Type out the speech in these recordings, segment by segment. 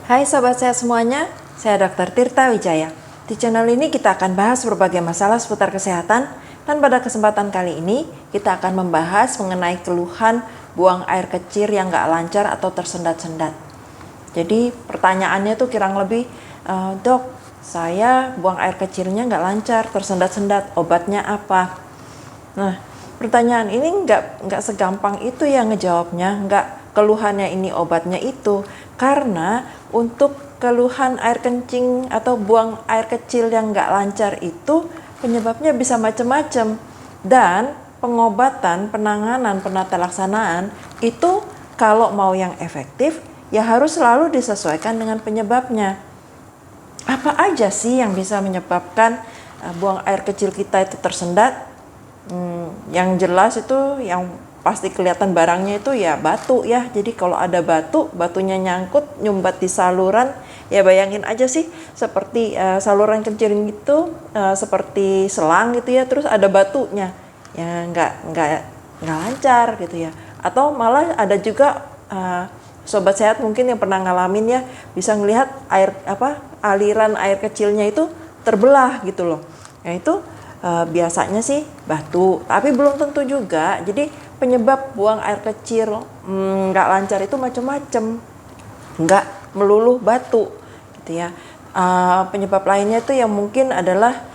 Hai Sobat Sehat semuanya, saya Dr. Tirta Wijaya. Di channel ini kita akan bahas berbagai masalah seputar kesehatan, dan pada kesempatan kali ini kita akan membahas mengenai keluhan buang air kecil yang nggak lancar atau tersendat-sendat. Jadi pertanyaannya tuh kurang lebih, dok, saya buang air kecilnya nggak lancar, tersendat-sendat, obatnya apa? Nah, pertanyaan ini nggak segampang itu ya ngejawabnya, nggak keluhannya ini obatnya itu. Karena untuk keluhan air kencing atau buang air kecil yang nggak lancar itu penyebabnya bisa macam-macam. Dan pengobatan, penanganan, penata laksanaan itu kalau mau yang efektif ya harus selalu disesuaikan dengan penyebabnya. Apa aja sih yang bisa menyebabkan buang air kecil kita itu tersendat? Yang jelas itu yang pasti kelihatan barangnya itu ya batu ya. Jadi kalau ada batu, batunya nyangkut nyumbat di saluran, ya bayangin aja sih seperti saluran kecil gitu, seperti selang gitu ya, terus ada batunya, ya nggak lancar gitu ya. Atau malah ada juga sobat sehat mungkin yang pernah ngalamin ya, bisa ngelihat aliran air kecilnya itu terbelah gitu loh. Nah itu biasanya sih batu, tapi belum tentu juga. Jadi penyebab buang air kecil nggak lancar itu macam-macam, nggak melulu batu gitu ya. Penyebab lainnya itu yang mungkin adalah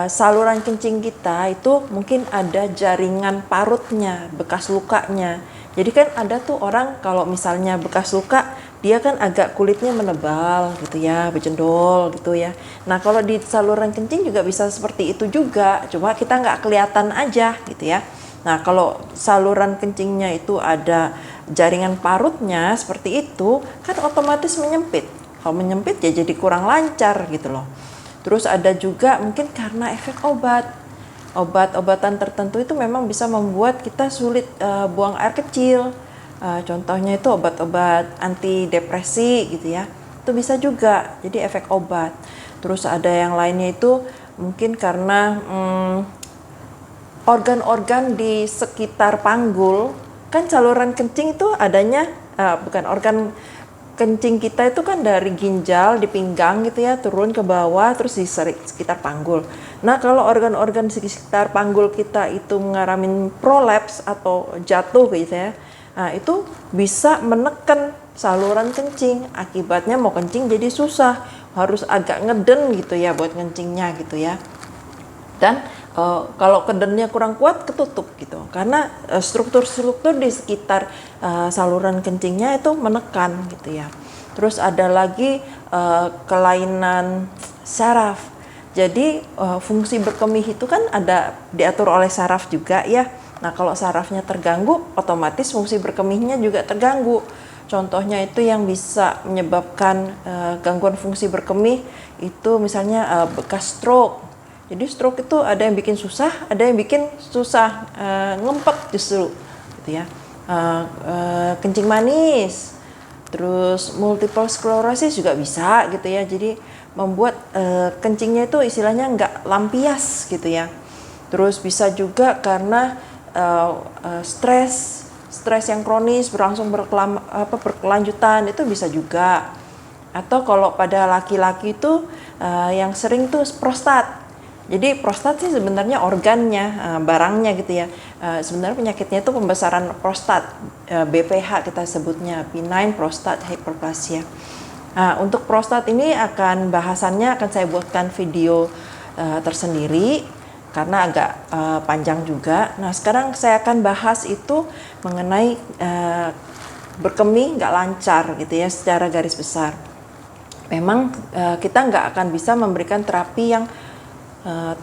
saluran kencing kita itu mungkin ada jaringan parutnya, bekas lukanya. Jadi kan ada tuh orang kalau misalnya bekas luka, dia kan agak kulitnya menebal gitu ya, berjendol gitu ya. Nah kalau di saluran kencing juga bisa seperti itu juga, cuma kita nggak kelihatan aja gitu ya. Nah kalau saluran kencingnya itu ada jaringan parutnya seperti itu, kan otomatis menyempit. Kalau menyempit ya jadi kurang lancar gitu loh. Terus ada juga mungkin karena efek obat-obatan tertentu itu memang bisa membuat kita sulit buang air kecil. Contohnya itu obat-obat antidepresi gitu ya, itu bisa juga jadi efek obat. Terus ada yang lainnya itu mungkin karena organ-organ di sekitar panggul, kan saluran kencing itu adanya bukan organ kencing kita itu kan dari ginjal di pinggang gitu ya, turun ke bawah terus di sekitar panggul. Nah kalau organ-organ di sekitar panggul kita itu mengalami prolaps atau jatuh gitu ya, nah itu bisa menekan saluran kencing, akibatnya mau kencing jadi susah, harus agak ngeden gitu ya buat kencingnya gitu ya. Dan kalau kedennya kurang kuat ketutup gitu, karena struktur-struktur di sekitar saluran kencingnya itu menekan gitu ya. Terus ada lagi kelainan saraf. Jadi fungsi berkemih itu kan ada diatur oleh saraf juga ya. Nah kalau sarafnya terganggu, otomatis fungsi berkemihnya juga terganggu. Contohnya itu yang bisa menyebabkan gangguan fungsi berkemih itu misalnya bekas stroke. Jadi stroke itu ada yang bikin susah, ada yang bikin susah ngempet justru gitu ya. Kencing manis, terus multiple sclerosis juga bisa gitu ya. Jadi membuat kencingnya itu istilahnya nggak lampias gitu ya. Terus bisa juga karena stres yang kronis berlangsung berkelanjutan itu bisa juga. Atau kalau pada laki-laki itu yang sering tuh prostat. Jadi prostat sih sebenarnya organnya, barangnya gitu ya. Sebenarnya penyakitnya itu pembesaran prostat, BPH kita sebutnya, benign prostate hyperplasia. Untuk prostat ini bahasannya akan saya buatkan video tersendiri karena agak panjang juga. Nah sekarang saya akan bahas itu mengenai berkemih nggak lancar gitu ya secara garis besar. Memang kita nggak akan bisa memberikan terapi yang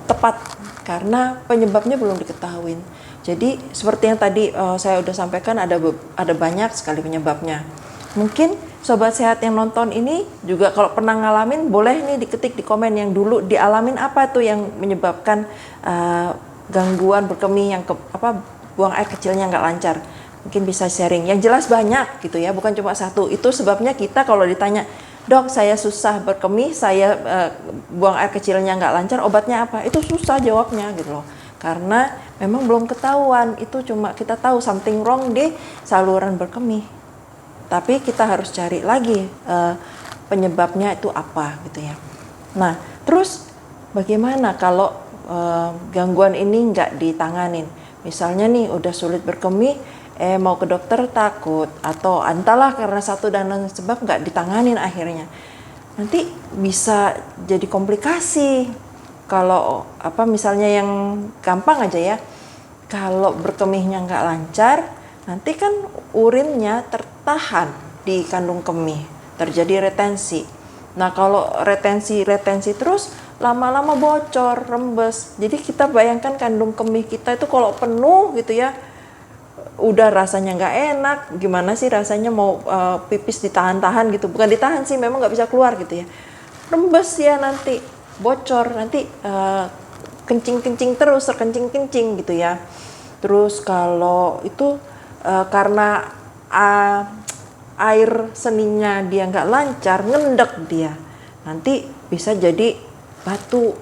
tepat karena penyebabnya belum diketahui. Jadi seperti yang tadi saya udah sampaikan, ada banyak sekali penyebabnya. Mungkin sobat sehat yang nonton ini juga kalau pernah ngalamin, boleh nih diketik di komen yang dulu dialamin apa tuh yang menyebabkan gangguan berkemih yang buang air kecilnya nggak lancar. Mungkin bisa sharing. Yang jelas banyak gitu ya, bukan cuma satu. Itu sebabnya kita kalau ditanya, dok saya susah berkemih, saya buang air kecilnya nggak lancar, obatnya apa? Itu susah jawabnya gitu loh. Karena memang belum ketahuan, itu cuma kita tahu something wrong di saluran berkemih. Tapi kita harus cari lagi penyebabnya itu apa gitu ya. Nah, terus bagaimana kalau gangguan ini nggak ditanganin? Misalnya nih udah sulit berkemih, mau ke dokter takut, atau entahlah karena satu dan lain sebab nggak ditanganin akhirnya. Nanti bisa jadi komplikasi. Kalau misalnya yang gampang aja ya, kalau berkemihnya nggak lancar, nanti kan urinnya tertahan di kandung kemih, terjadi retensi. Nah kalau retensi terus, lama-lama bocor, rembes. Jadi kita bayangkan kandung kemih kita itu kalau penuh gitu ya, udah rasanya nggak enak, gimana sih rasanya mau pipis ditahan-tahan gitu, bukan ditahan sih, memang nggak bisa keluar gitu ya, rembes ya, nanti bocor, nanti kencing terus, terkencing gitu ya. Terus kalau itu karena air seninya dia nggak lancar, ngendek dia, nanti bisa jadi batu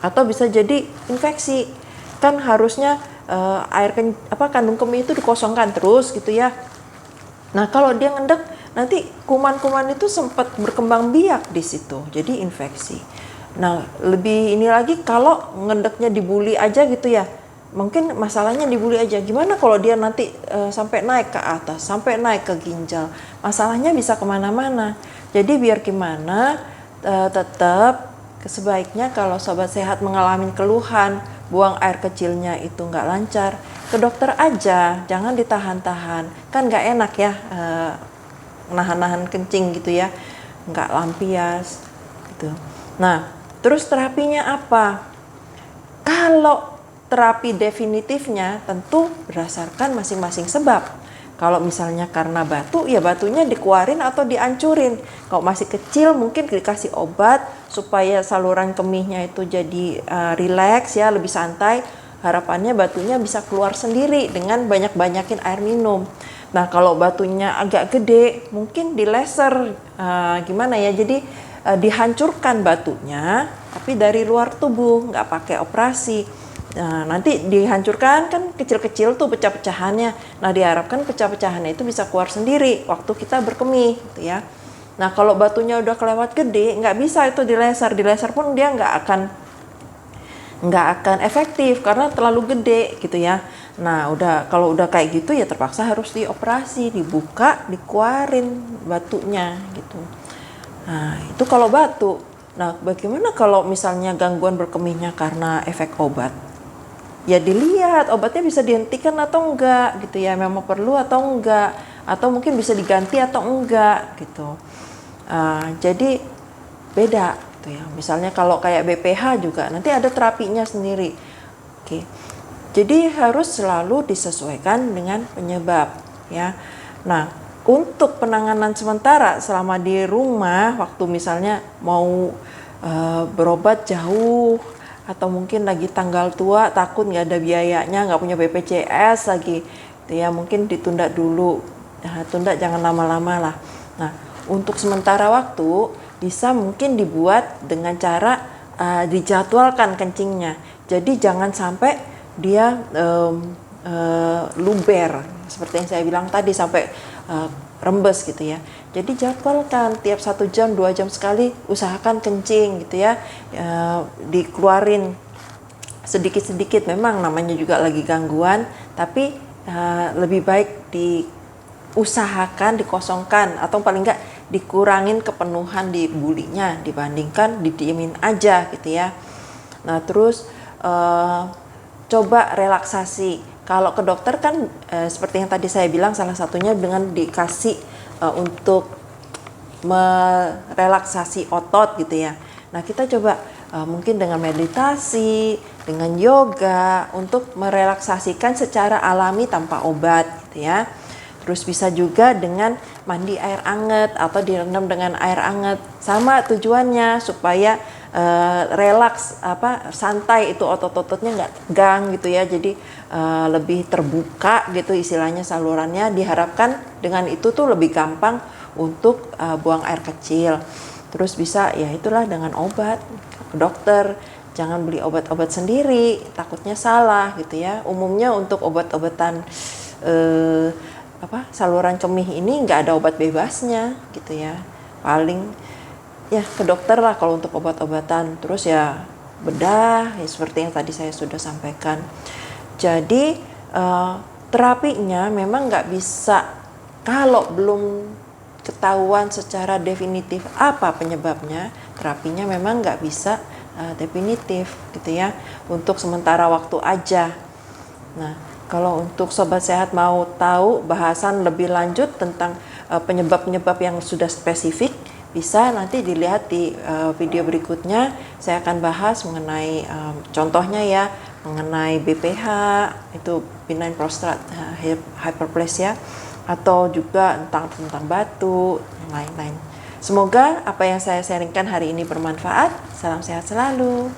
atau bisa jadi infeksi. Kan harusnya kandung kemih itu dikosongkan terus gitu ya. Nah kalau dia ngendek, nanti kuman-kuman itu sempat berkembang biak di situ, jadi infeksi. Nah lebih ini lagi kalau ngendeknya dibuli aja gitu ya, mungkin masalahnya dibuli aja. Gimana kalau dia nanti sampai naik ke atas, sampai naik ke ginjal, masalahnya bisa kemana-mana. Jadi biar gimana, tetap sebaiknya kalau sobat sehat mengalami keluhan buang air kecilnya itu nggak lancar, ke dokter aja, jangan ditahan-tahan. Kan nggak enak ya nahan-nahan kencing gitu ya, nggak lampias gitu. Nah terus terapinya apa? Kalau terapi definitifnya tentu berdasarkan masing-masing sebab. Kalau misalnya karena batu, ya batunya dikeluarin atau dihancurin. Kalau masih kecil mungkin dikasih obat supaya saluran kemihnya itu jadi rileks ya, lebih santai. Harapannya batunya bisa keluar sendiri dengan banyak-banyakin air minum. Nah kalau batunya agak gede, mungkin di laser, gimana ya, jadi dihancurkan batunya, tapi dari luar tubuh, nggak pakai operasi. Nah, nanti dihancurkan kan kecil-kecil tuh pecah-pecahannya. Nah, diharapkan pecah-pecahannya itu bisa keluar sendiri waktu kita berkemih gitu ya. Nah, kalau batunya udah kelewat gede, nggak bisa itu di laser pun dia nggak akan efektif karena terlalu gede gitu ya. Nah, kalau udah kayak gitu ya terpaksa harus dioperasi, dibuka, dikeluarin batunya gitu. Nah, itu kalau batu. Nah, bagaimana kalau misalnya gangguan berkemihnya karena efek obat? Ya dilihat obatnya bisa dihentikan atau enggak gitu ya, memang perlu atau enggak, atau mungkin bisa diganti atau enggak gitu. Jadi beda gitu ya. Misalnya kalau kayak BPH juga nanti ada terapinya sendiri. Oke. Jadi harus selalu disesuaikan dengan penyebab ya. Nah, untuk penanganan sementara selama di rumah, waktu misalnya mau berobat jauh, atau mungkin lagi tanggal tua, takut nggak ada biayanya, nggak punya BPJS lagi, ya mungkin ditunda dulu. Nah, tunda jangan lama-lama lah. Nah, untuk sementara waktu bisa mungkin dibuat dengan cara dijadwalkan kencingnya. Jadi jangan sampai dia luber, seperti yang saya bilang tadi, sampai rembes gitu ya. Jadi jadwalkan tiap 1 jam 2 jam sekali, usahakan kencing gitu ya, dikeluarin sedikit-sedikit. Memang namanya juga lagi gangguan, tapi lebih baik diusahakan dikosongkan atau paling enggak dikurangin kepenuhan di bulinya dibandingkan didiemin aja gitu ya. Nah terus coba relaksasi. Kalau ke dokter kan seperti yang tadi saya bilang, salah satunya dengan dikasih untuk merelaksasi otot gitu ya. Nah kita coba mungkin dengan meditasi, dengan yoga untuk merelaksasikan secara alami tanpa obat gitu ya. Terus bisa juga dengan mandi air hangat atau direndam dengan air hangat. Sama tujuannya supaya relaks, santai, itu otot-ototnya nggak tegang gitu ya. Jadi lebih terbuka gitu istilahnya salurannya. Diharapkan dengan itu tuh lebih gampang untuk buang air kecil. Terus bisa ya itulah dengan obat ke dokter. Jangan beli obat-obat sendiri, takutnya salah gitu ya. Umumnya untuk obat-obatan saluran kemih ini nggak ada obat bebasnya gitu ya. Paling ya ke dokter lah kalau untuk obat-obatan. Terus ya bedah, ya seperti yang tadi saya sudah sampaikan. Jadi terapinya memang nggak bisa, kalau belum ketahuan secara definitif apa penyebabnya, terapinya memang nggak bisa definitif gitu ya, untuk sementara waktu aja. Nah, kalau untuk Sobat Sehat mau tahu bahasan lebih lanjut tentang penyebab-penyebab yang sudah spesifik, bisa nanti dilihat di video berikutnya. Saya akan bahas mengenai contohnya ya, mengenai BPH, itu benign prostate hyperplasia, atau juga tentang batu, yang lain-lain. Semoga apa yang saya sharingkan hari ini bermanfaat. Salam sehat selalu.